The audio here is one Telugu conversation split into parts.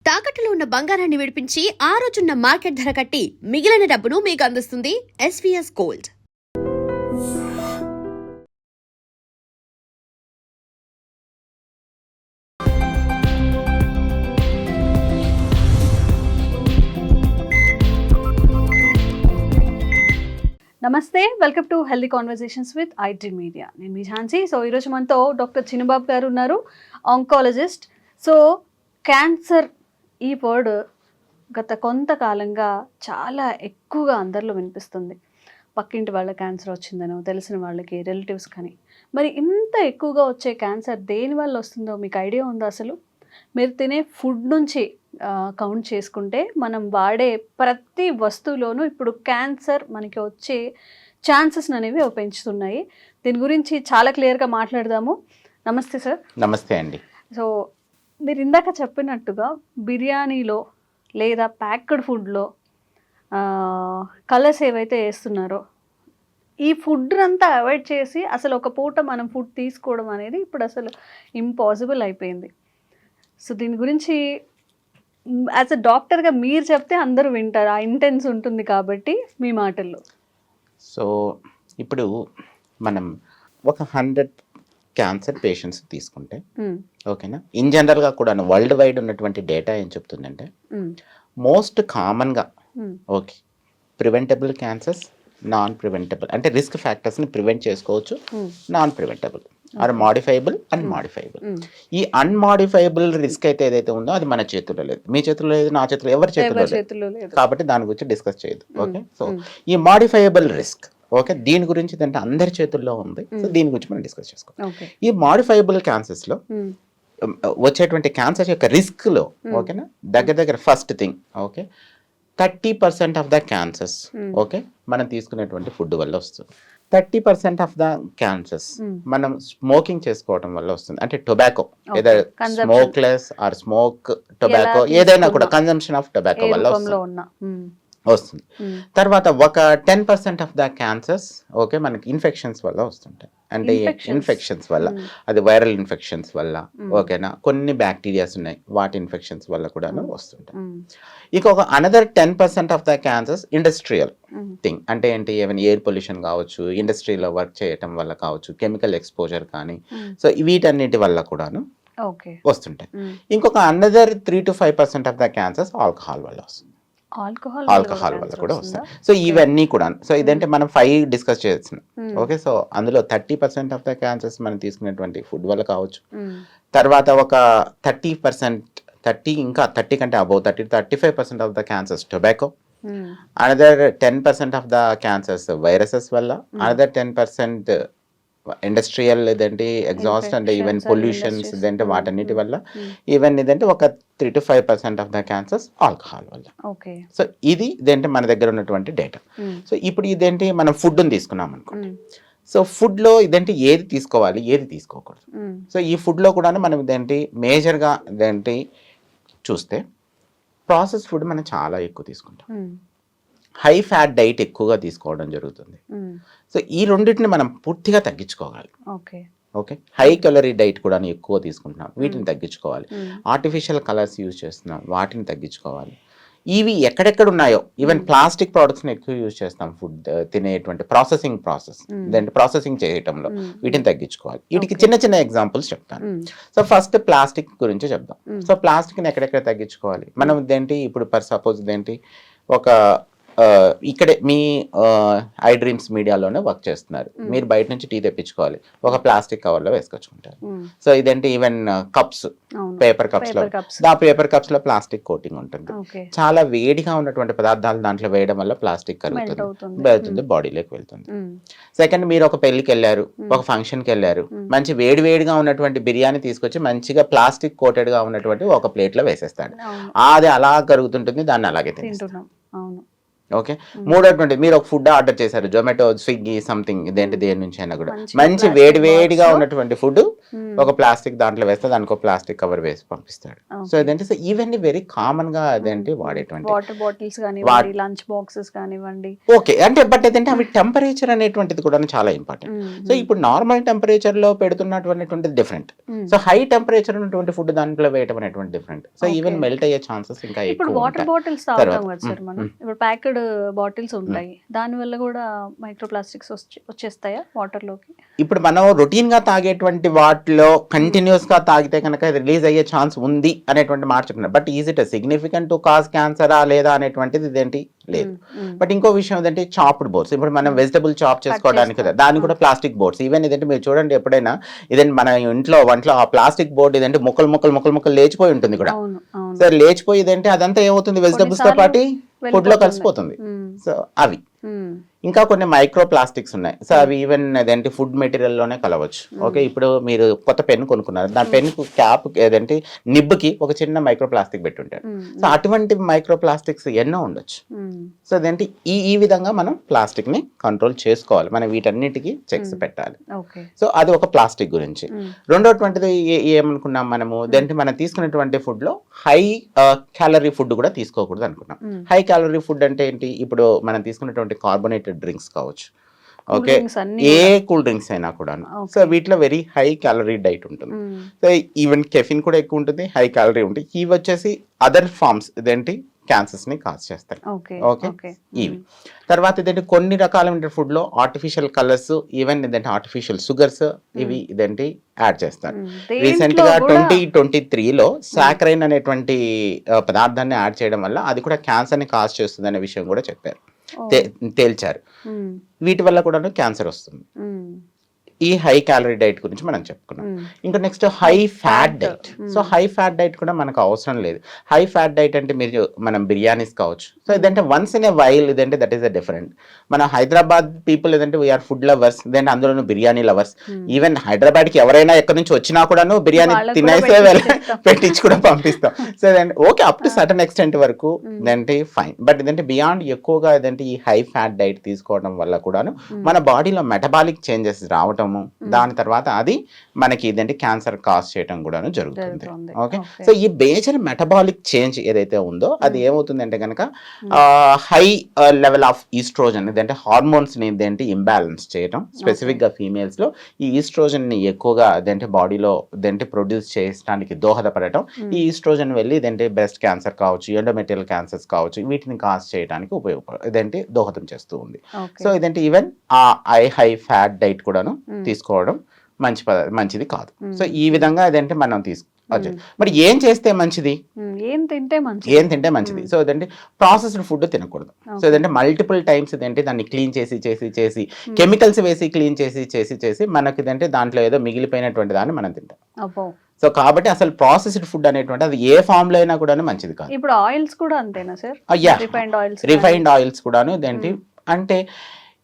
తాకట్టులో ఉన్న బంగారాన్ని విడిపించి ఆ రోజున్న మార్కెట్ ధర కట్టి మిగిలిన డబ్బును మీకు అందిస్తుంది ఎస్వీఎస్ గోల్డ్. నమస్తే, welcome to healthy conversations with iDream media. నేను మీ ఝాన్సీ. సో ఈరోజు మనతో డాక్టర్ చిన్నబాబు గారు ఉన్నారు, ఆంకాలజిస్ట్. సో క్యాన్సర్ ఈ వర్డ్ గత కొంతకాలంగా చాలా ఎక్కువగా అందరిలో వినిపిస్తుంది. పక్కింటి వాళ్ళ క్యాన్సర్ వచ్చిందనో, తెలిసిన వాళ్ళకి, రిలేటివ్స్ కానీ. మరి ఇంత ఎక్కువగా వచ్చే క్యాన్సర్ దేనివల్ల వస్తుందో మీకు ఐడియా ఉందా? అసలు మీరు తినే ఫుడ్ నుంచి కౌంట్ చేసుకుంటే మనం వాడే ప్రతి వస్తువులోనూ ఇప్పుడు క్యాన్సర్ మనకి వచ్చే ఛాన్సెస్ అనేవి పెంచుతున్నాయి. దీని గురించి చాలా క్లియర్గా మాట్లాడదాము. నమస్తే సార్. నమస్తే అండి. సో మీరు ఇందాక చెప్పినట్టుగా బిర్యానీలో లేదా ప్యాక్డ్ ఫుడ్లో కలర్స్ ఏవైతే వేస్తున్నారో ఈ ఫుడ్ అంతా అవాయిడ్ చేసి అసలు ఒక పూట మనం ఫుడ్ తీసుకోవడం అనేది ఇప్పుడు అసలు ఇంపాసిబుల్ అయిపోయింది. సో దీని గురించి యాజ్ అ డాక్టర్గా మీరు చెప్తే అందరూ వింటారు, ఆ ఇంటెన్స్ ఉంటుంది కాబట్టి మీ మాటల్లో. సో ఇప్పుడు మనం ఒక 100 క్యాన్సర్ పేషెంట్స్ తీసుకుంటే ఓకేనా, ఇన్ జనరల్గా కూడా వరల్డ్ వైడ్ ఉన్నటువంటి డేటా ఏం చెప్తుందంటే మోస్ట్ కామన్గా okay preventable cancers, non preventable అంటే రిస్క్ ఫ్యాక్టర్స్ని ప్రివెంట్ చేసుకోవచ్చు, non preventable or modifiable, unmodifiable. ఈ అన్మాడిఫైబుల్ రిస్క్ అయితే ఏదైతే ఉందో అది మన చేతుల్లో లేదు, మీ చేతుల్లో లేదు, నా చేతుల్లో ఎవరి చేతుల్లో లేదు, కాబట్టి దాని గురించి డిస్కస్ చేయదు. ఓకే, సో ఈ మాడిఫైబుల్ రిస్క్ ఓకే దీని గురించి అంటే అందరి చేతుల్లో ఉంది. సో దీని గురించి మనం డిస్కస్ చేసుకోవాలి. ఈ మాడిఫైబుల్ క్యాన్సర్స్లో వచ్చేటువంటి క్యాన్సర్ యొక్క రిస్క్లో ఓకేనా దగ్గర first thing okay 30% of the cancers okay మనం తీసుకునేటువంటి ఫుడ్ వల్ల వస్తుంది. 30% ఆఫ్ ద క్యాన్సర్స్ మనం స్మోకింగ్ చేసుకోవడం వల్ల వస్తుంది. అంటే టొబాకో ఏదైనా స్మోక్లెస్ ఆర్ స్మోక్ టొబాకో ఏదైనా కూడా కన్జంప్షన్ ఆఫ్ టొబాకో వల్ల వస్తుంది. తర్వాత ఒక 10% ఆఫ్ ద క్యాన్సర్స్ ఓకే మనకి ఇన్ఫెక్షన్స్ వల్ల వస్తుంటాయి. అంటే ఇన్ఫెక్షన్స్ వల్ల అది వైరల్ ఇన్ఫెక్షన్స్ వల్ల ఓకేనా, కొన్ని బ్యాక్టీరియాస్ ఉన్నాయి వాటి ఇన్ఫెక్షన్స్ వల్ల కూడా వస్తుంటాయి. ఇంకొక another 10% of the cancers industrial thing. అంటే ఏంటి, ఈవెన్ ఎయిర్ పొల్యూషన్ కావచ్చు, ఇండస్ట్రీలో వర్క్ చేయటం వల్ల కావచ్చు, కెమికల్ ఎక్స్పోజర్ కానీ, సో వీటన్నిటి వల్ల కూడాను వస్తుంటాయి. ఇంకొక another 3 to 5% of the cancers alcohol వల్ల వస్తుంది, ఆల్కహాల్ వల్ల కూడా వస్తాయి. సో ఇవన్నీ కూడా సో ఇదంటే మనం 5 డిస్కస్ చేస్తున్నాం. ఓకే, సో అందులో 30% ఆఫ్ ద క్యాన్సర్స్ మనం తీసుకునేటువంటి ఫుడ్ వల్ల కావచ్చు. తర్వాత ఒక 30% ఇంకా 30 కంటే above 35% of the cancers tobacco, another 10% of the cancers viruses వల్ల, అనదర్ 10% ఇండస్ట్రియల్ ఇదంటే ఎగ్జాస్ట్ అంటే ఈవెన్ పొల్యూషన్స్ ఇదంటే వాటన్నిటి వల్ల, ఈవెన్ ఇదంటే ఒక 3 to 5% of the cancers alcohol వల్ల. సో ఇది ఇదేంటి మన దగ్గర ఉన్నటువంటి డేటా. సో ఇప్పుడు ఇదేంటి మనం ఫుడ్ని తీసుకున్నాం అనుకోండి. సో ఫుడ్లో ఇదేంటి ఏది తీసుకోవాలి ఏది తీసుకోకూడదు. సో ఈ ఫుడ్లో కూడా మనం ఇదేంటి మేజర్గా ఇదేంటి చూస్తే ప్రాసెస్ ఫుడ్ మనం చాలా ఎక్కువ తీసుకుంటాం, హై ఫ్యాట్ డైట్ ఎక్కువగా తీసుకోవడం జరుగుతుంది. సో ఈ రెండింటిని మనం పూర్తిగా తగ్గించుకోవాలి. ఓకే, హై క్యాలరీ డైట్ కూడా ఎక్కువ తీసుకుంటున్నాం, వీటిని తగ్గించుకోవాలి. ఆర్టిఫిషియల్ కలర్స్ యూజ్ చేస్తున్నాం, వాటిని తగ్గించుకోవాలి. ఇవి ఎక్కడెక్కడ ఉన్నాయో ఈవెన్ ప్లాస్టిక్ ప్రోడక్ట్స్ని ఎక్కువ యూజ్ చేస్తాం ఫుడ్ తినేటువంటి ప్రాసెసింగ్ చేయటంలో, వీటిని తగ్గించుకోవాలి. వీటికి చిన్న చిన్న ఎగ్జాంపుల్స్ చెప్తాను. సో ఫస్ట్ ప్లాస్టిక్ గురించి చెప్దాం. సో ప్లాస్టిక్ని ఎక్కడెక్కడ తగ్గించుకోవాలి మనం ఇదేంటి, ఇప్పుడు ఫర్ సపోజ్ ఇదేంటి ఒక ఇక్కడే మీ ఐడ్రీమ్స్ మీడియాలోనే వర్క్ చేస్తున్నారు, మీరు బయట నుంచి టీ తెప్పించుకోవాలి, ఒక ప్లాస్టిక్ కవర్లో వేసుకొచ్చుకుంటారు. సో ఇదేంటి ఈవెన్ కప్స్, పేపర్ కప్స్లో, ఆ పేపర్ కప్స్లో ప్లాస్టిక్ కోటింగ్ ఉంటుంది. చాలా వేడిగా ఉన్నటువంటి పదార్థాలు దాంట్లో వేయడం వల్ల ప్లాస్టిక్ కరుగుతుంది, బాడీలోకి వెళ్తుంది. సెకండ్, మీరు ఒక పెళ్లికి వెళ్ళారు, ఒక ఫంక్షన్కి వెళ్ళారు, మంచి వేడిగా ఉన్నటువంటి బిర్యానీ తీసుకొచ్చి మంచిగా ప్లాస్టిక్ కోటెడ్గా ఉన్నటువంటి ఒక ప్లేట్లో వేసేస్తాడు, అది అలా కరుగుతుంటుంది, దాన్ని అలాగే తింటున్నాం. ఓకే, మూడోటువంటి మీరు ఒక ఫుడ్ ఆర్డర్ చేశారు జొమాటో, స్విగ్గీ, సంథింగ్ ఇదేంటి దేని నుంచి అయినా కూడా మంచి వేడి వేడిగా ఉన్నటువంటి ఫుడ్ ఒక ప్లాస్టిక్ దాంట్లో వేస్తే దానికి ఒక ప్లాస్టిక్ కవర్ వేసి పంపిస్తాడు. సో ఇదేంటి, సో ఇవన్నీ వెరీ కామన్ గా అదేంటి వాడేటువంటి వాటర్ బాటిల్స్ కానివ్వండి, లంచ్ బాక్సెస్ కానివ్వండి. ఓకే, అంటే బట్ ఏంటంటే అవి టెంపరేచర్ అనేటువంటిది కూడా చాలా ఇంపార్టెంట్. సో ఇప్పుడు నార్మల్ టెంపరేచర్ లో పెడుతున్నటువంటిది డిఫరెంట్, సో హై టెంపరేచర్ ఉన్నటువంటి ఫుడ్ దాంట్లో వేయటం అనేటువంటి డిఫరెంట్. సో ఈవెన్ మెల్ట్ అయ్యే ఛాన్సెస్ ఇంకా ఇప్పుడు ఎక్కువ వాటర్ బాటిల్స్ తాగుతాం కదా సార్ మనం, ఇప్పుడు ప్యాక్డ్ బాటిల్స్ ఉంటాయి, దాని వల్ల కూడా మైక్రో ప్లాస్టిక్స్ వచ్చేస్తాయా వాటర్ లోకి? ఇప్పుడు మనం రొటీన్ గా తాగేటువంటి వాటిలో కంటిన్యూస్ గా తాగితే కనుక రిలీజ్ అయ్యే ఛాన్స్ ఉంది అనేటువంటి మాట చెప్తున్నారు. But is it significant to cause క్యాన్సరా లేదా అనేటువంటిది ఇదేంటి లేదు. బట్ ఇంకో విషయం ఏంటంటే చాప్డ్ బోర్డ్స్, ఇప్పుడు మనం వెజిటబుల్ చాప్ చేసుకోవడానికి కదా దాన్ని కూడా ప్లాస్టిక్ బోర్డ్స్. ఈవెన్ ఇదంటే మీరు చూడండి ఎప్పుడైనా ఇదంటే మన ఇంట్లో వంటలో ఆ ప్లాస్టిక్ బోర్డ్ ఇదంటే ముక్కలు ముక్కలు ముక్కలు ముక్కలు లేచిపోయి ఉంటుంది కూడా. సో లేచిపోయి ఇదంటే అదంతా ఏమవుతుంది వెజిటబుల్స్ తో పాటు ఫుడ్ లో కలిసిపోతుంది. సో అవి ఇంకా కొన్ని మైక్రో ప్లాస్టిక్స్ ఉన్నాయి. సో అవి ఈవెన్ అదేంటి ఫుడ్ మెటీరియల్ లోనే కలవచ్చు. ఓకే, ఇప్పుడు మీరు కొత్త పెన్ కొనుక్కున్నారు, దాని పెన్ క్యాప్ ఏదంటే నిబ్బుకి ఒక చిన్న మైక్రో ప్లాస్టిక్ పెట్టి ఉంటారు. సో అటువంటి మైక్రో ప్లాస్టిక్స్ ఎన్నో ఉండొచ్చు. సో అదేంటి ఈ విధంగా మనం ప్లాస్టిక్ ని కంట్రోల్ చేసుకోవాలి, మనం వీటన్నిటికీ చెక్స్ పెట్టాలి. సో అది ఒక ప్లాస్టిక్ గురించి. రెండోటువంటిది ఏమనుకున్నాం మనము, దేంటి మనం తీసుకునేటువంటి ఫుడ్ లో హై క్యాలరీ ఫుడ్ కూడా తీసుకోకూడదు అనుకున్నాం. హై క్యాలరీ ఫుడ్ అంటే ఏంటి, ఇప్పుడు మనం తీసుకునేటువంటి కార్బోనేటెడ్ డ్రింక్స్ కావచ్చు, ఓకే, ఏ కూల్ డ్రింక్స్ అయినా కూడా. సో వీటిలో వెరీ హై క్యాలరీ డైట్ ఉంటుంది. సో ఈవెన్ కెఫిన్ కూడా ఎక్కువ ఉంటుంది, హై క్యాలరీ ఉంటుంది. ఇవి వచ్చేసి అదర్ ఫార్మ్స్ ఇదేంటి క్యాన్సర్స్ ని కాజ్ చేస్తాయి. ఓకే, ఇవి తర్వాత ఇదేంటి కొన్ని రకాల ఫుడ్ లో ఆర్టిఫిషియల్ కలర్స్, ఈవెన్ ఇదేంటి ఆర్టిఫిషియల్ షుగర్స్ ఇవి ఇదేంటి యాడ్ చేస్తారు. రీసెంట్ గా 2023లో సాకరైన్ అనేటువంటి పదార్థాన్ని యాడ్ చేయడం వల్ల అది కూడా క్యాన్సర్ ని కాజ్ చేస్తుంది అనే విషయం కూడా చెప్పారు, తేల్చారు. వీటి వల్ల కూడా క్యాన్సర్ వస్తుంది. ఈ హై క్యాలరీ డైట్ గురించి మనం చెప్పుకున్నాం. ఇంకా next high fat diet. So high fat diet కూడా మనకు అవసరం లేదు. హై ఫ్యాట్ డైట్ అంటే మీరు మనం బిర్యానీస్ కావచ్చు. సో ఇదంటే వన్స్ ఇన్ ఏ వైల్ ఇదంటే దట్ ఈస్ అ డిఫరెంట్. మన హైదరాబాద్ పీపుల్ ఏదంటే వీఆర్ ఫుడ్ లవర్స్, ఇదంటే అందులోనూ బిర్యానీ లవర్స్. ఈవెన్ హైదరాబాద్కి ఎవరైనా ఎక్కడి నుంచి వచ్చినా కూడాను బిర్యానీ తినేసే పెట్టించి కూడా పంపిస్తాం. సో ఇదంటే okay up to certain extent వరకు ఇదంటే ఫైన్. బట్ ఇదంటే బియాండ్ ఎక్కువగా ఇదంటే ఈ హై ఫ్యాట్ డైట్ తీసుకోవడం వల్ల కూడాను మన బాడీలో మెటబాలిక్ చేంజెస్ రావటం, దాని తర్వాత అది మనకి ఇదేంటి క్యాన్సర్ కాజ్ చేయడం కూడా జరుగుతుంది. ఓకే, సో ఈ మేజర్ మెటబాలిక్ చేంజ్ ఏదైతే ఉందో అది ఏమవుతుందంటే కనుక హై లెవెల్ ఆఫ్ ఈస్ట్రోజన్ ఇదంటే హార్మోన్స్ ని ఇదేంటి ఇంబ్యాలెన్స్ చేయడం, స్పెసిఫిక్ గా ఫీమేల్స్ లో ఈ ఈస్ట్రోజన్ ని ఎక్కువగా ఇదేంటి బాడీలో ఇదేంటి ప్రొడ్యూస్ చేయడానికి దోహదపడటం. ఈ ఈస్ట్రోజన్ వెళ్ళి ఇదేంటి బ్రెస్ట్ క్యాన్సర్ కావచ్చు, ఎండోమెట్రియల్ క్యాన్సర్స్ కావచ్చు, వీటిని కాజ్ చేయడానికి ఇదేంటి దోహదం చేస్తూ ఉంది. సో ఇదేంటి ఈవెన్ ఆ హై ఫ్యాట్ డైట్ కూడాను తీసుకోవడం మంచిది కాదు. సో ఈ విధంగా అదంటే మనం మరి ఏం చేస్తే మంచిది, ఏం తింటే మంచిది? సో అదంటే ప్రాసెస్డ్ ఫుడ్ తినకూడదు. సో అదంటే మల్టిపుల్ టైమ్స్ ఇదంటే దాన్ని క్లీన్ చేసి కెమికల్స్ వేసి క్లీన్ చేసి మనకి ఇదంటే దాంట్లో ఏదో మిగిలిపోయినటువంటి దాన్ని మనం తింటాం. సో కాబట్టి అసలు ప్రాసెస్డ్ ఫుడ్ అనేటువంటి అది ఏ ఫామ్ లో అయినా కూడా మంచిది కాదు. ఇప్పుడు ఆయిల్స్ కూడా అంతేనా సార్? రిఫైన్డ్ ఆయిల్స్ కూడాను ఇదేంటి అంటే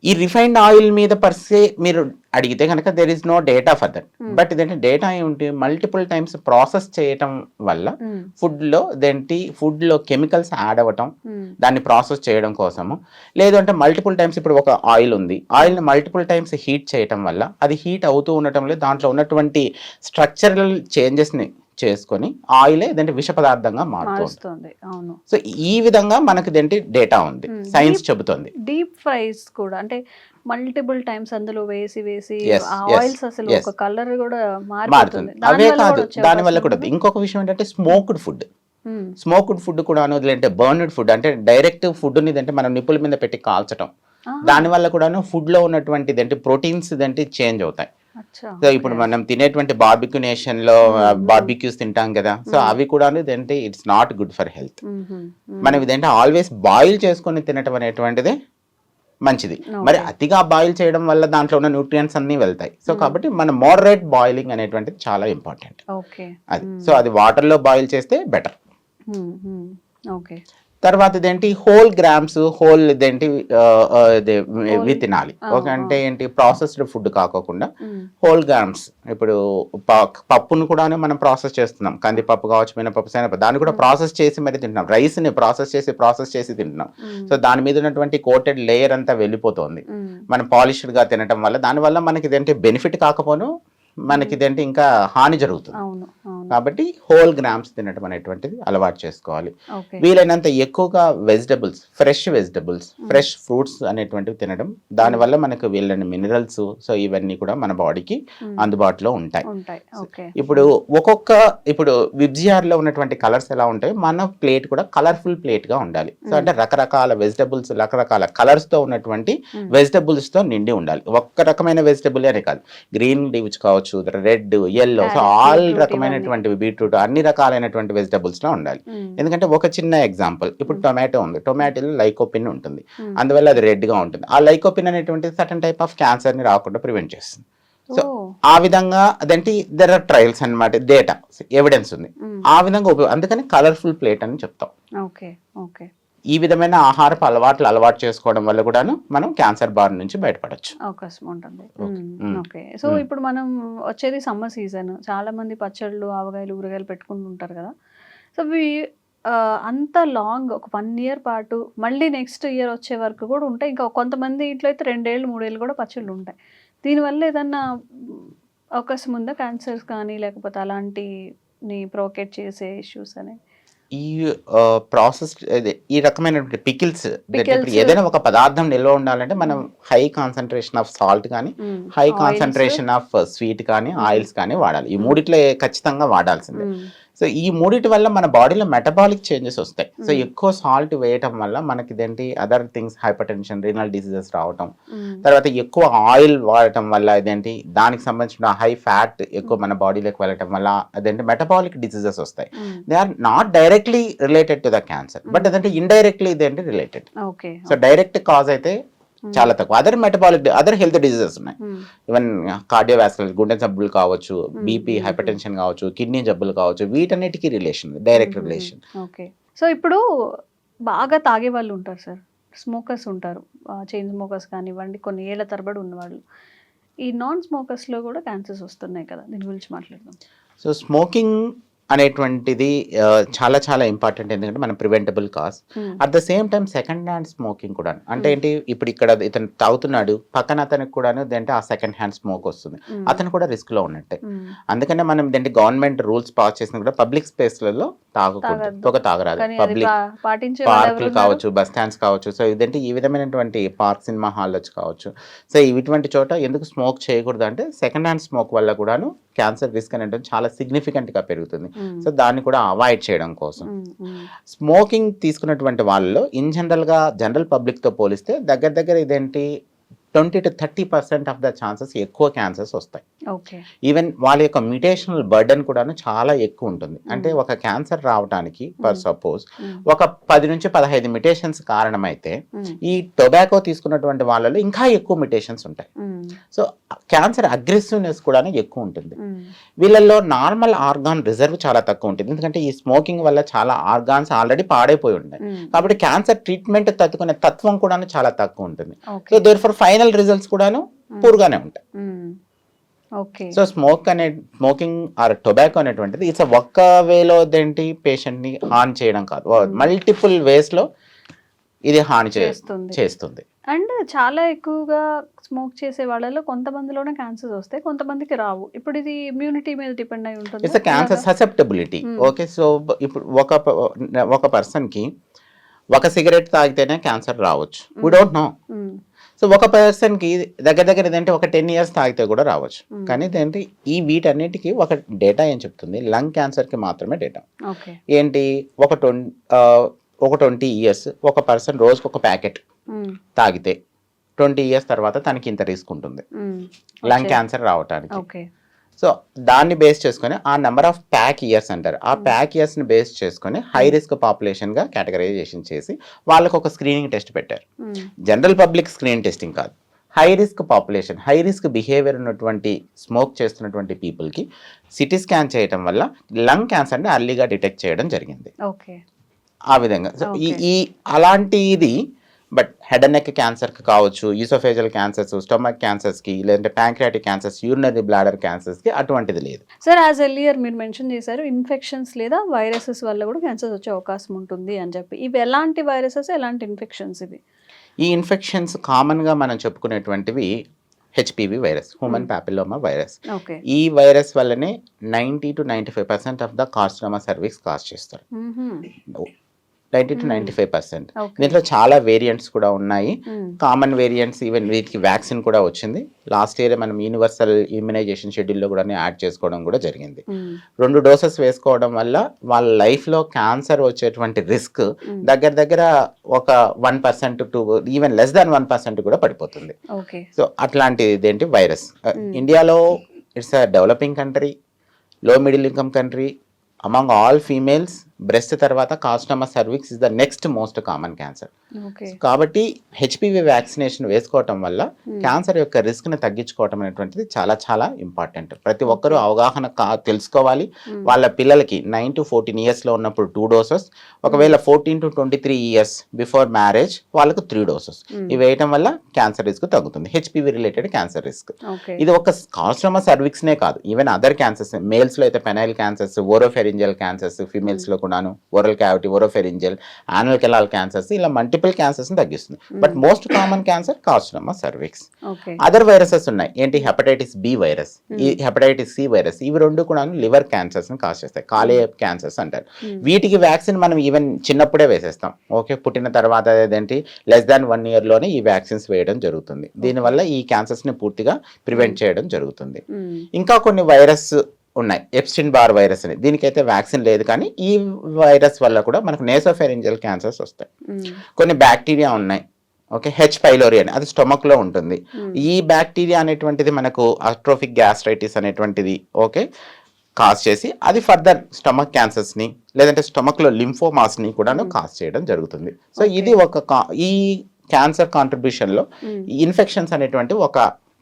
ఈ రిఫైన్డ్ ఆయిల్ మీద పర్సే మీరు అడిగితే కనుక there is no data for that. But ఇదేంటి డేటా ఏమిటి, మల్టిపుల్ టైమ్స్ ప్రాసెస్ చేయటం వల్ల ఫుడ్ లో కెమికల్స్ యాడ్ అవ్వటం, దాన్ని ప్రాసెస్ చేయడం కోసము. లేదు అంటే మల్టిపుల్ టైమ్స్ ఇప్పుడు ఒక ఆయిల్ ఉంది, ఆయిల్ ని మల్టిపుల్ టైమ్స్ హీట్ చేయటం వల్ల అది హీట్ అవుతూ ఉండటం లేదు, దాంట్లో ఉన్నటువంటి స్ట్రక్చరల్ చేంజెస్ ని చేసుకొని ఆయిలే ఇదంటే విష పదార్థంగా మారుతుంది. సో ఈ విధంగా మనకి ఇదేంటి డేటా ఉంది, సైన్స్ చెబుతుంది. డీప్ ఫ్రైస్ కూడా అంటే మల్టిపుల్ టైమ్స్ అందులో వేసి ఆయిల్స్ అసలు ఒక కలర్ కూడా మారుతుంది. అవే కాదు, దాని వల్ల కూడా ఇంకొక విషయం ఏంటంటే స్మోక్డ్ ఫుడ్ కూడా అంటే బర్న్డ్ ఫుడ్ అంటే డైరెక్ట్ ఫుడ్ ని మనం నిప్పుల మీద పెట్టి కాల్చడం, దాని వల్ల కూడాను ఫుడ్ లో ఉన్నటువంటి ప్రోటీన్స్ చేంజ్ అవుతాయి. సో ఇప్పుడు మనం తినేటువంటి బార్బిక్యూ నేషన్ లో బార్బిక్యూస్ తింటాం కదా, సో అవి కూడా ఇదంటే it's not good for health. మనం ఇదంటే ఆల్వేస్ బాయిల్ చేసుకొని తినటం అనేటువంటిది మంచిది. మరి అతిగా బాయిల్ చేయడం వల్ల దాంట్లో ఉన్న న్యూట్రియంట్స్ అన్ని వెళ్తాయి. సో కాబట్టి మన మోడరేట్ బాయిలింగ్ అనేటువంటిది చాలా ఇంపార్టెంట్. అది సో అది వాటర్ లో బాయిల్ చేస్తే బెటర్. తర్వాత ఇదేంటి హోల్ గ్రామ్స్ హోల్ ఇదేంటి ఇవి తినాలి. ఓకే, అంటే ఏంటి ప్రాసెస్డ్ ఫుడ్ కాకోకుండా హోల్ గ్రామ్స్. ఇప్పుడు పప్పును కూడా మనం ప్రాసెస్ చేస్తున్నాం, కందిపప్పు కావచ్చు, మినపప్పు, శనగపప్పు, దాన్ని కూడా ప్రాసెస్ చేసి మరి తింటున్నాం. రైస్ ని ప్రాసెస్ చేసి తింటున్నాం. సో దాని మీద ఉన్నటువంటి కోటెడ్ లేయర్ అంతా వెళ్ళిపోతుంది. మనం పాలిష్డ్ గా తినటం వల్ల దానివల్ల మనకి ఇదేంటి బెనిఫిట్ కాకపోను మనకి ఇదేంటి ఇంకా హాని జరుగుతుంది. కాబట్టి హోల్ గ్రామ్స్ తినడం అనేటువంటిది అలవాటు చేసుకోవాలి. వీలైనంత ఎక్కువగా వెజిటబుల్స్, ఫ్రెష్ ఫ్రూట్స్ అనేటువంటివి తినడం, దానివల్ల మనకు వీళ్ళని మినరల్స్, సో ఇవన్నీ కూడా మన బాడీకి అందుబాటులో ఉంటాయి. ఇప్పుడు విబ్జిఆర్ లో ఉన్నటువంటి కలర్స్ ఎలా ఉంటాయి, మన ప్లేట్ కూడా కలర్ఫుల్ ప్లేట్ గా ఉండాలి. సో అంటే రకరకాల వెజిటబుల్స్, రకరకాల కలర్స్ తో ఉన్నటువంటి వెజిటబుల్స్ తో నిండి ఉండాలి. ఒక్క రకమైన వెజిటబుల్ అనే కాదు, గ్రీన్ లీవ్స్ కావచ్చు, రెడ్, ఎల్లో, సో ఆల్ రకమైనటువంటి బీట్రూట్, అన్ని రకాలైనటువంటి వెజిటబుల్స్ లో ఉండాలి. ఎందుకంటే ఒక చిన్న ఎగ్జాంపుల్, ఇప్పుడు టొమాటో ఉంది, టొమాటోలో లైకోపిన్ ఉంటుంది, అందువల్ల అది రెడ్ గా ఉంటుంది. ఆ లైకోపిన్ అనేటువంటి సర్టన్ టైప్ ఆఫ్ క్యాన్సర్ ని రాకుండా ప్రివెంట్ చేస్తుంది. సో ఆ విధంగా అదేంటి దెర్ ఆర్ ట్రయల్స్ అన్నమాట, డేటా ఎవిడెన్స్ ఉంది. ఆ విధంగా అందుకని కలర్ఫుల్ ప్లేట్ అని చెప్తాం. ఈ విధమైన ఆహారపు అలవాటు చేసుకోవడం వల్ల కూడాను మనం క్యాన్సర్ బారి నుంచి బయటపడచ్చు, అవకాశం ఉంటుంది. ఓకే, సో ఇప్పుడు మనం వచ్చేది సమ్మర్ సీజన్, చాలా మంది పచ్చళ్ళు, ఆవకాయలు, ఊరగాయలు పెట్టుకుంటుంటారు కదా. సో అంత లాంగ్ ఒక 1 year పాటు మళ్ళీ నెక్స్ట్ ఇయర్ వచ్చే వరకు కూడా ఉంటాయి. ఇంకా కొంతమంది ఇంట్లో అయితే 2 ఏళ్ళు 3 ఏళ్ళు కూడా పచ్చళ్ళు ఉంటాయి. దీనివల్ల ఏదన్నా అవకాశం ఉందా, క్యాన్సర్స్ కానీ లేకపోతే అలాంటిని ప్రొవోకేట్ చేసే ఇష్యూస్ అనేవి? ఈ ప్రాసెస్ ఈ రకమైనటువంటి పికిల్స్, ఏదైనా ఒక పదార్థం నిల్వ ఉండాలంటే మనం హై కాన్సన్ట్రేషన్ ఆఫ్ సాల్ట్ కానీ, హై కాన్సన్ట్రేషన్ ఆఫ్ స్వీట్ కానీ, ఆయిల్స్ కానీ వాడాలి. ఈ మూడిట్లో ఖచ్చితంగా వాడాల్సిందే. సో ఈ మూడిటి వల్ల మన బాడీలో మెటబాలిక్ చేంజెస్ వస్తాయి. సో ఎక్కువ సాల్ట్ వేయటం వల్ల మనకి ఇదేంటి other things, hyper tension, renal diseases రావటం, తర్వాత ఎక్కువ ఆయిల్ వాడటం వల్ల ఇదేంటి దానికి సంబంధించిన హై ఫ్యాట్ ఎక్కువ మన బాడీలోకి వెళ్ళటం వల్ల అదేంటి మెటబాలిక్ డిసీజెస్ వస్తాయి. They are not directly related to the cancer, but అదంటే ఇండైరెక్ట్లీ ఇదేంటి రిలేటెడ్. సో డైరెక్ట్ కాజ్ అయితే చాలా తక్కువ. అదర్ హెల్త్ డిసీజెస్ ఉన్నాయి, ఈవెన్ కార్డియోవాస్కులర్, గుండె జబ్బులు కావచ్చు, బీపీ, హైపర్ టెన్షన్ కావచ్చు, కిడ్నీ జబ్బులు కావచ్చు, వీటన్నిటికీ డైరెక్ట్ రిలేషన్. ఓకే, సో ఇప్పుడు బాగా తాగే వాళ్ళు ఉంటారు సార్, స్మోకర్స్ ఉంటారు, చైన్ స్మోకర్స్ కానివ్వండి, కొన్ని ఏళ్ల తరబడి ఉన్నవాళ్ళు. ఈ నాన్ స్మోకర్స్లో కూడా క్యాన్సర్స్ వస్తున్నాయి కదా, దీని గురించి మాట్లాడదాం. సో స్మోకింగ్ అనేటువంటిది చాలా చాలా ఇంపార్టెంట్, ఎందుకంటే మనం preventable cause. At the same time second hand smoking కూడా అంటే ఏంటి, ఇప్పుడు ఇక్కడ ఇతను తాగుతున్నాడు, పక్కన అతనికి కూడా అంటే ఆ సెకండ్ హ్యాండ్ స్మోక్ వస్తుంది, అతను కూడా రిస్క్ లో ఉన్నట్టే. అందుకనే మనం ఏంటి గవర్నమెంట్ రూల్స్ పాస్ చేసిన కూడా పబ్లిక్ స్పేస్లలో పొగ తాగరాదు. పబ్లిక్ పార్కులు కావచ్చు, బస్ స్టాండ్స్ కావచ్చు, సో ఇదేంటి ఈ విధమైనటువంటి పార్క్, సినిమా హాల్ కావచ్చు, సో ఇటువంటి చోట ఎందుకు స్మోక్ చేయకూడదు అంటే సెకండ్ హ్యాండ్ స్మోక్ వల్ల కూడాను క్యాన్సర్ రిస్క్ అనేది చాలా సిగ్నిఫికెంట్ గా పెరుగుతుంది. సో దాన్ని కూడా అవాయిడ్ చేయడం కోసం స్మోకింగ్ తీసుకున్నటువంటి వాళ్ళలో జనరల్ పబ్లిక్ తో పోలిస్తే దగ్గర ఇదేంటి 20 to 30% ఆఫ్ ద ఛాన్సెస్ ఎక్కువ క్యాన్సర్స్ వస్తాయి. ఈవెన్ వాళ్ళ యొక్క మ్యూటేషనల్ బర్డెన్ కూడా చాలా ఎక్కువ ఉంటుంది. అంటే ఒక క్యాన్సర్ రావడానికి పర్ సపోజ్ ఒక 10 నుంచి 15 మ్యూటేషన్స్ కారణమైతే ఈ టొబాకో తీసుకున్నటువంటి వాళ్ళలో ఇంకా ఎక్కువ మ్యూటేషన్స్ ఉంటాయి. సో క్యాన్సర్ అగ్రెసివ్నెస్ కూడా ఎక్కువ ఉంటుంది. వీళ్ళల్లో నార్మల్ ఆర్గాన్ రిజర్వ్ చాలా తక్కువ ఉంటుంది, ఎందుకంటే ఈ స్మోకింగ్ వల్ల చాలా ఆర్గాన్స్ ఆల్రెడీ పాడైపోయి ఉంటాయి. కాబట్టి క్యాన్సర్ ట్రీట్మెంట్ తట్టుకునే తత్వం కూడా చాలా తక్కువ ఉంటుంది. సో దేర్ఫోర్ ఫైనల్ రిజల్ట్స్ కూడాను పూర్గానే ఉంటాయి. సో స్మోకింగ్ ఆర్ టొబాకో అనేటువంటిది ఇట్స్ ఒక్క వేలో ఏంటి పేషెంట్ ని హాని చేయడం కాదు, మల్టిపుల్ వేస్ లో ఇది హాని చేస్తుంది. అండ్ చాలా ఎక్కువగా స్మోక్ చేసే వాళ్ళలో కొంతమందిలోనే క్యాన్సర్స్ వస్తాయి, కొంతమందికి రావు. ఇప్పుడు ఇది ఇమ్యూనిటీ మీద డిపెండ్ అయి ఉంటుంది. It's cancer susceptibility. Okay, so ఇప్పుడు ఒక పర్సన్ కి ఒక సిగరెట్ తాగితేనే క్యాన్సర్ రావచ్చు, వీ డోంట్ నో. సో ఒక పర్సన్ కి దగ్గర ఏంటంటే ఒక 10 years తాగితే కూడా రావచ్చు. కానీ ఏంటి వీటన్నిటికీ ఒక డేటా ఏం చెప్తుంది, లంగ్ క్యాన్సర్ కి మాత్రమే డేటా ఏంటి, ఒక 20 years ఒక పర్సన్ రోజుకి ఒక ప్యాకెట్ తాగితే 20 years తర్వాత తనకి ఇంత రిస్క్ ఉంటుంది లంగ్ క్యాన్సర్ రావడానికి. సో దాన్ని బేస్ చేసుకొని ఆ నెంబర్ ఆఫ్ ప్యాక్ ఇయర్స్ అంటారు, ఆ ప్యాక్ ఇయర్స్ ని బేస్ చేసుకొని హై రిస్క్ పాపులేషన్ గా కేటగరైజేషన్ చేసి వాళ్ళకు ఒక స్క్రీనింగ్ టెస్ట్ పెట్టారు. జనరల్ పబ్లిక్ స్క్రీనింగ్ టెస్టింగ్ కాదు, high risk population, high risk behaviour ఉన్నటువంటి స్మోక్ చేస్తున్నటువంటి పీపుల్కి సిటీ స్కాన్ చేయడం వల్ల లంగ్ క్యాన్సర్ని అర్లీగా డిటెక్ట్ చేయడం జరిగింది. ఆ విధంగా సో ఈ అలాంటి ఇది బట్ హెడ్ అండ్ నెక్ క్యాన్సర్కి కావచ్చు, ఈసోఫేజల్ క్యాన్సర్స్, స్టొమక్ క్యాన్సర్స్కి, లేదంటే ప్యాంక్రియాటిక్ క్యాన్సర్స్, యూరినరీ బ్లాడర్ క్యాన్సర్స్కి అటువంటిది లేదు. సార్ యాజ్ ఎర్లియర్ మీరు మెన్షన్ చేశారు ఇన్ఫెక్షన్స్ లేదా వైరసెస్ వల్ల కూడా క్యాన్సర్స్ వచ్చే అవకాశం ఉంటుంది అని చెప్పి. ఇవి ఎలాంటి వైరసెస్, ఎలాంటి ఇన్ఫెక్షన్స్ ఇవి? ఈ ఇన్ఫెక్షన్స్ కామన్గా మనం చెప్పుకునేటువంటివి HPV virus, human papilloma virus. Okay. ఈ వైరస్ వల్లనే 90 to 95% of the carcinoma cervix cause చేస్తారు. 90 to 95%. దీంట్లో చాలా వేరియంట్స్ కూడా ఉన్నాయి. కామన్ వేరియంట్స్, ఈవెన్ వీటికి వ్యాక్సిన్ కూడా వచ్చింది. లాస్ట్ ఇయర్ మనం యూనివర్సల్ ఇమ్యునైజేషన్ షెడ్యూల్లో కూడా యాడ్ చేసుకోవడం కూడా జరిగింది. 2 డోసెస్ వేసుకోవడం వల్ల వాళ్ళ లైఫ్లో క్యాన్సర్ వచ్చేటువంటి రిస్క్ దగ్గర ఒక 1% టు ఈవెన్ లెస్ దాన్ 1% కూడా పడిపోతుంది. సో అట్లాంటిది ఏంటి వైరస్. ఇండియాలో it's a developing country, low middle income country. Among all females breast తర్వాత carcinoma cervix is the next most common cancer. కాబట్టి హెచ్పివి వ్యాక్సినేషన్ వేసుకోవటం వల్ల క్యాన్సర్ యొక్క రిస్క్ని తగ్గించుకోవటం అనేటువంటిది చాలా చాలా ఇంపార్టెంట్. ప్రతి ఒక్కరూ అవగాహన తెలుసుకోవాలి. వాళ్ళ పిల్లలకి 9 to 14 ఇయర్స్లో ఉన్నప్పుడు 2 డోసెస్, ఒకవేళ 14 to 23 ఇయర్స్ బిఫోర్ మ్యారేజ్ వాళ్ళకు 3 డోసెస్. ఇవి వేయటం వల్ల క్యాన్సర్ రిస్క్ తగ్గుతుంది, హెచ్పివి రిలేటెడ్ క్యాన్సర్ రిస్క్. ఇది ఒక కార్సినోమా సర్విక్స్నే కాదు, ఈవెన్ అదర్ క్యాన్సర్స్, మేల్స్లో అయితే పెనైల్ క్యాన్సర్స్, ఓరోఫెరింజియల్ క్యాన్సర్స్, ఫీమేల్స్లో కూడాను oral cavity, oropharyngeal, anal canal cancers, ఇలా మల్టిపుల్ క్యాన్సర్స్ ని తగ్గిస్తుంది. But most common cancer carcinoma cervix. Other viruses ఉన్నాయి, ఏంటి హెపటైటిస్ బి వైరస్, ఈ హెపటైటిస్ సి వైరస్, ఇవి 2 కూడా లివర్ క్యాన్సర్స్ ని కాజ్ చేస్తాయి, కాలేయ క్యాన్సర్స్ అంటారు. వీటికి వ్యాక్సిన్ మనం ఈవెన్ చిన్నప్పుడే వేసేస్తాం. ఓకే, పుట్టిన తర్వాత ఏదేంటి లెస్ దాన్ 1 year లోనే ఈ వ్యాక్సిన్స్ వేయడం జరుగుతుంది. దీనివల్ల ఈ క్యాన్సర్స్ ని పూర్తిగా ప్రివెంట్ చేయడం జరుగుతుంది. ఇంకా కొన్ని వైరస్ ఉన్నాయి, ఎప్స్టిన్ బార్ వైరస్ అని, దీనికైతే వ్యాక్సిన్ లేదు, కానీ ఈ వైరస్ వల్ల కూడా మనకు నేసోఫెరింజియల్ క్యాన్సర్స్ వస్తాయి. కొన్ని బ్యాక్టీరియా ఉన్నాయి, ఓకే, హెచ్ పైలోరి అని, అది స్టొమక్ లో ఉంటుంది. ఈ బ్యాక్టీరియా అనేటువంటిది మనకు అట్రోఫిక్ గ్యాస్ట్రైటిస్ అనేటువంటిది ఓకే కాజ్ చేసి అది ఫర్దర్ స్టమక్ క్యాన్సర్స్ ని లేదంటే స్టమక్ లో లింఫోమాస్ ని కూడా కాజ్ చేయడం జరుగుతుంది. సో ఇది ఈ క్యాన్సర్ కాంట్రిబ్యూషన్ లో ఇన్ఫెక్షన్స్ అనేటువంటి ఒక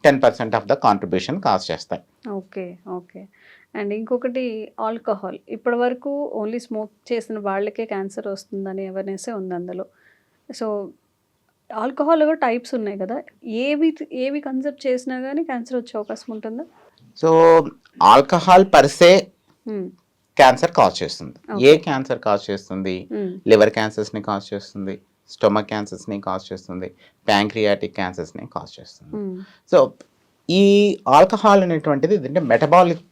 10% ఆఫ్ ద కాంట్రిబ్యూషన్ కాజ్ చేస్తాయి. Okay okay. అండ్ ఇంకొకటి ఆల్కహాల్, ఇప్పటి వరకు ఓన్లీ స్మోక్ చేసిన వాళ్ళకే క్యాన్సర్ వస్తుందని అవేర్నెస్ ఉంది అందులో. సో ఆల్కహాల్ కూడా టైప్స్ ఉన్నాయి కదా, ఏవి కన్సెప్ట్ చేసినా కానీ క్యాన్సర్ వచ్చే అవకాశం ఉంటుందా? So alcohol per se cancer cause చేస్తుంది. ఏ క్యాన్సర్ కాజ్ చేస్తుంది? లివర్ క్యాన్సర్స్ ని కాజ్ చేస్తుంది, స్టొమక్ క్యాన్సర్స్ ని కాజ్ చేస్తుంది, ప్యాంక్రియాటిక్ క్యాన్సర్స్ ని కాజ్ చేస్తుంది. సో ఈ ఆల్కహాల్ అనేటువంటిది ఏంటంటే మెటబాలిక్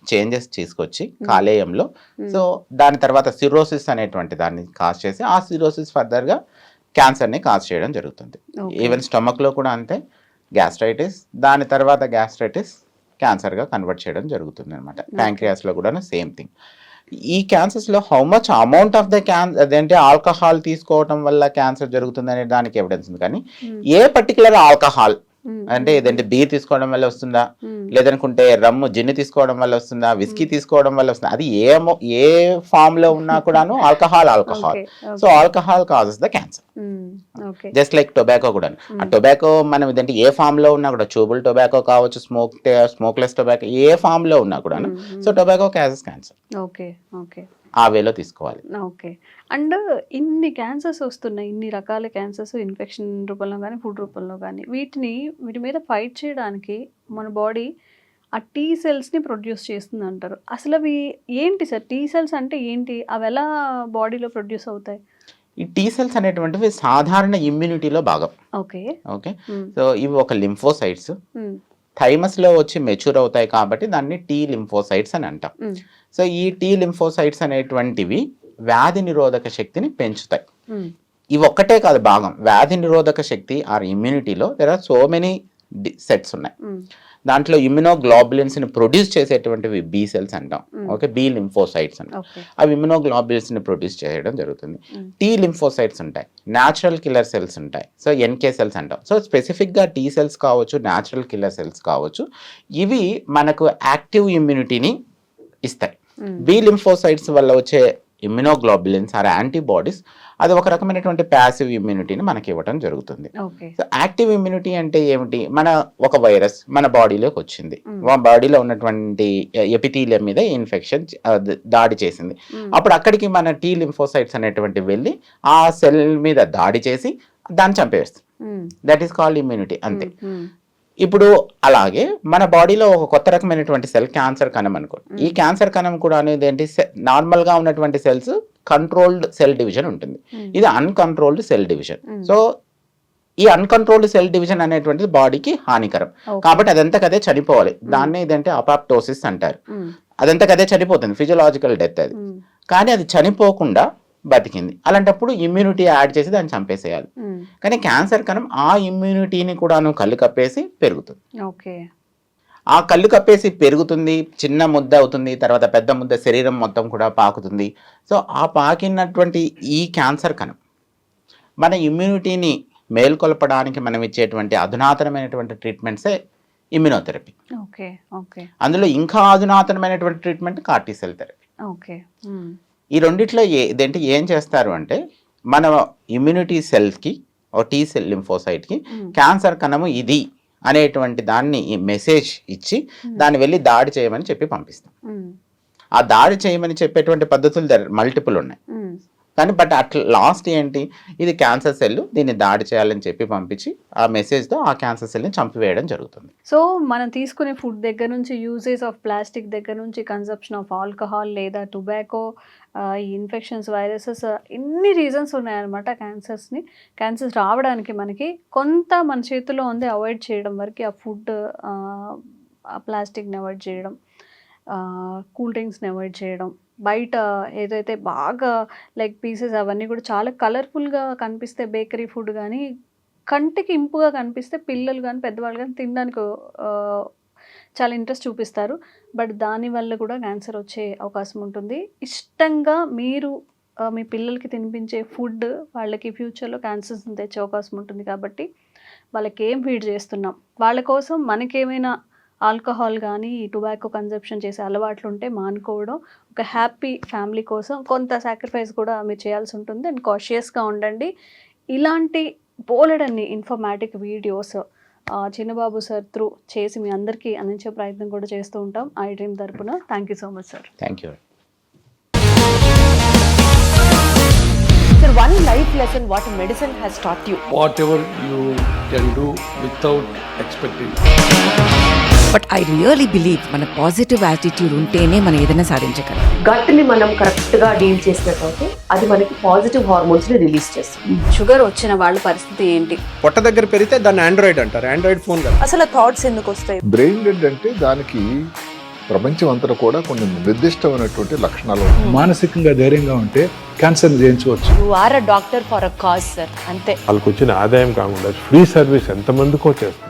చేంజెస్ తీసుకొచ్చి కాలేయంలో, సో దాని తర్వాత సిరోసిస్ అనేటువంటి దాన్ని కాజ్ చేసి ఆ సిరోసిస్ ఫర్దర్గా క్యాన్సర్ని కాజ్ చేయడం జరుగుతుంది. ఈవెన్ స్టమక్లో కూడా అంతే, గ్యాస్ట్రైటిస్, దాని తర్వాత గ్యాస్ట్రైటిస్ క్యాన్సర్గా కన్వర్ట్ చేయడం జరుగుతుంది అనమాట. ప్యాంక్రియాస్లో కూడా సేమ్ థింగ్. ఈ క్యాన్సర్స్లో how much amount of the అదేంటి ఆల్కహాల్ తీసుకోవడం వల్ల క్యాన్సర్ జరుగుతుంది అనే దానికి ఎవిడెన్స్ ఉంది, కానీ ఏ పర్టికులర్ ఆల్కహాల్ అంటే ఏదంటే బీర్ తీసుకోవడం వల్ల వస్తుందా, లేదనుకుంటే రమ్ము జిన్ని తీసుకోవడం వల్ల వస్తుందా, విస్కీ తీసుకోవడం వల్ల వస్తుందా, అది ఏ ఫామ్ లో ఉన్నా కూడాను alcohol. So alcohol causes the cancer. Just like tobacco కూడా. ఆ టొబాకో మనం ఇదంటే ఏ ఫామ్ లో ఉన్నా కూడా, చూబుల్ టొబాకో కావచ్చు, స్మోక్లెస్ టొబాకో, ఏ ఫామ్ లో ఉన్నా కూడాను, so tobacco causes cancer. Okay okay, ఆ వేలో తీసుకోవాలి. ఓకే. అండ్ ఇన్ని క్యాన్సర్స్ వస్తున్నాయి, ఇన్ని రకాల క్యాన్సర్స్, ఇన్ఫెక్షన్ రూపంలో కానీ ఫుడ్ రూపంలో కానీ, వీటి మీద ఫైట్ చేయడానికి మన బాడీ ఆ టీ సెల్స్ని ప్రొడ్యూస్ చేస్తుంది అంటారు. అసలు అవి ఏంటి సార్? టీ సెల్స్ అంటే ఏంటి? అవి ఎలా బాడీలో ప్రొడ్యూస్ అవుతాయి? ఈ టీ సెల్స్ అనేటువంటివి సాధారణ ఇమ్యూనిటీలో భాగం. ఓకే ఓకే, సో ఇవి ఒక లింఫోసైట్స్ థైమస్ లో వచ్చి మెచ్యూర్ అవుతాయి కాబట్టి దాన్ని టీ లింఫోసైట్స్ అని అంటాం. సో ఈ టీ లింఫోసైట్స్ అనేటువంటివి వ్యాధి నిరోధక శక్తిని పెంచుతాయి. ఇవి ఒక్కటే కాదు భాగం, వ్యాధి నిరోధక శక్తి ఆర్ ఇమ్యూనిటీలో there are so many sets ఉన్నాయి. దాంట్లో ఇమ్యునోగ్లోబులిన్స్ ని ప్రొడ్యూస్ చేసేటువంటివి బి సెల్స్ అంటాం. ఓకే, బి లింఫోసైట్స్ అంటాం. అవి ఇమ్యునోగ్లోబులిన్స్ ని ప్రొడ్యూస్ చేయడం జరుగుతుంది. టీ లింఫోసైట్స్ ఉంటాయి, న్యాచురల్ కిల్లర్ సెల్స్ ఉంటాయి, సో ఎన్కే సెల్స్ అంటాం. సో స్పెసిఫిక్ గా టీ సెల్స్ కావచ్చు, న్యాచురల్ కిల్లర్ సెల్స్ కావచ్చు, ఇవి మనకు యాక్టివ్ ఇమ్యూనిటీని ఇస్తాయి. బి లింఫోసైట్స్ వల్ల వచ్చే ఇమ్యునోగ్లోబులిన్స్ ఆర్ యాంటీబాడీస్, అది ఒక రకమైనటువంటి ప్యాసివ్ ఇమ్యూనిటీని మనకి ఇవ్వడం జరుగుతుంది. ఓకే. సో యాక్టివ్ ఇమ్యూనిటీ అంటే ఏమిటి? మన ఒక వైరస్ మన బాడీలోకి వచ్చింది, మా బాడీలో ఉన్నటువంటి ఎపిథీలియం మీద ఇన్ఫెక్షన్ దాడి చేసింది, అప్పుడు అక్కడికి మన టీ లింఫోసైట్స్ అనేటువంటి వెళ్ళి ఆ సెల్ మీద దాడి చేసి దాన్ని చంపేస్తుంది. దట్ ఈస్ కాల్డ్ ఇమ్యూనిటీ, అంతే. ఇప్పుడు అలాగే మన బాడీలో ఒక కొత్త రకమైనటువంటి సెల్ క్యాన్సర్ కణం అనుకోండి. ఈ క్యాన్సర్ కణం కూడా అనేది ఏంటి, నార్మల్ గా ఉన్నటువంటి సెల్స్ కంట్రోల్డ్ సెల్ డివిజన్ ఉంటుంది, ఇది అన్కంట్రోల్డ్ సెల్ డివిజన్. సో ఈ అన్కంట్రోల్డ్ సెల్ డివిజన్ అనేటువంటిది బాడీకి హానికరం, కాబట్టి అదంతకదే చనిపోవాలి. దాన్ని ఇదంటే అపాప్టోసిస్ అంటారు. అదంతకదే చనిపోతుంది, ఫిజియలాజికల్ డెత్ అది. కానీ అది చనిపోకుండా బతికింది, అలాంటప్పుడు ఇమ్యూనిటీ యాడ్ చేసి దాన్ని చంపేసేయాలి. కానీ క్యాన్సర్ కణం ఆ ఇమ్యూనిటీని కూడాను కళ్ళు కప్పేసి పెరుగుతుంది. ఓకే. ఆ కళ్ళు కప్పేసి పెరుగుతుంది, చిన్న ముద్ద అవుతుంది, తర్వాత పెద్ద ముద్ద శరీరం మొత్తం కూడా పాకుతుంది. సో ఆ పాకినటువంటి ఈ క్యాన్సర్ కణం మన ఇమ్యూనిటీని మేల్కొల్పడానికి మనం ఇచ్చేటువంటి అధునాతనమైనటువంటి ట్రీట్మెంట్సే ఇమ్యునోథెరపీ. ఓకే. ఓకే. అందులో ఇంకా అధునాతనమైనటువంటి treatment CAR T cell therapy. Okay. ఈ రెండిట్లో ఇదేంటి ఏం చేస్తారు అంటే, మన ఇమ్యూనిటీ సెల్స్కి టీ సెల్ లింఫోసైట్కి క్యాన్సర్ కణము ఇది అనేటువంటి దాన్ని ఈ మెసేజ్ ఇచ్చి దాన్ని వెళ్ళి దాడి చేయమని చెప్పి పంపిస్తాం. ఆ దాడి చేయమని చెప్పేటువంటి పద్ధతులు మల్టిపుల్ ఉన్నాయి, కానీ బట్ అట్లా లాస్ట్ ఏంటి, ఇది క్యాన్సర్ సెల్, దీన్ని దాడి చేయాలని చెప్పి పంపించి ఆ మెసేజ్తో ఆ క్యాన్సర్ సెల్ని చంపివేయడం జరుగుతుంది. సో మనం తీసుకునే ఫుడ్ దగ్గర నుంచి, యూజెస్ ఆఫ్ ప్లాస్టిక్ దగ్గర నుంచి, కన్సప్షన్ ఆఫ్ ఆల్కహాల్ లేదా టొబాకో, ఈ ఇన్ఫెక్షన్స్, వైరసెస్, ఇన్ని రీజన్స్ ఉన్నాయన్నమాట క్యాన్సర్స్ రావడానికి. మనకి కొంత మన చేతిలో ఉంది అవాయిడ్ చేయడం వరకు, ఆ ఫుడ్, ఆ ప్లాస్టిక్ని అవాయిడ్ చేయడం, కూల్ డ్రింక్స్ని అవాయిడ్ చేయడం, బయట ఏదైతే బాగా లెగ్ పీసెస్ అవన్నీ కూడా చాలా కలర్ఫుల్గా కనిపిస్తే బేకరీ ఫుడ్ కానీ, కంటికి ఇంపుగా కనిపిస్తే పిల్లలు కానీ పెద్దవాళ్ళు కానీ తినడానికి చాలా ఇంట్రెస్ట్ చూపిస్తారు. బట్ దానివల్ల కూడా క్యాన్సర్ వచ్చే అవకాశం ఉంటుంది. ఇష్టంగా మీరు మీ పిల్లలకి తినిపించే ఫుడ్ వాళ్ళకి ఫ్యూచర్లో క్యాన్సర్స్ని తెచ్చే అవకాశం ఉంటుంది. కాబట్టి వాళ్ళకి ఏం ఫీడ్ చేస్తున్నాం, వాళ్ళ కోసం మనకేమైనా ఆల్కహాల్ కానీ టొబాకో కన్జప్షన్ చేసే అలవాట్లు ఉంటే మానుకోవడం, ఒక హ్యాపీ ఫ్యామిలీ కోసం కొంత సాక్రిఫైస్ కూడా మీరు చేయాల్సి ఉంటుంది. అండ్ కాషియస్గా ఉండండి. ఇలాంటి బోలెడన్ని ఇన్ఫర్మేటిక్ వీడియోస్ చిన్నబాబు సార్ త్రూ చేసి మీ అందరికీ అందించే ప్రయత్నం కూడా చేస్తూ ఉంటాం ఐ డ్రీమ్ తరపున. Thank you so much sir. Thank you. Sir, one life lesson what medicine has taught you. Whatever you can do without expecting. But I really believe మన పాజిటివ్ యాటిట్యూడ్ ఉంటేనే మనం ఏదైనా సాధించగలం. గట్ని మనం కరెక్ట్గా డీల్ చేసినట్లయితే అది మనకి పాజిటివ్ హార్మోన్స్ని రిలీజ్ చేస్తుంది. షుగర్ వచ్చిన వాళ్ళ పరిస్థితి ఏంటి? పొట్ట దగ్గర పెరిగితే దాన్ని ఆండ్రాయిడ్ అంటారు, ఆండ్రాయిడ్ ఫోన్ కదా. అసలు థాట్స్ ఎందుకు వస్తాయి? బ్రెయిన్ డెడ్ అంటే దానికి ప్రపంచం అంతా కూడా కొన్ని నిర్దిష్టమైనటువంటి లక్షణాలు ఉన్నాయి. మానసికంగా ధైర్యంగా ఉంటే క్యాన్సర్ జయించవచ్చు. You are a doctor for a cause sir, అంతే. వాళ్ళకి వచ్చిన ఆదాయం కాకుండా ఫ్రీ సర్వీస్ ఎంతమందికో చేస్తారు.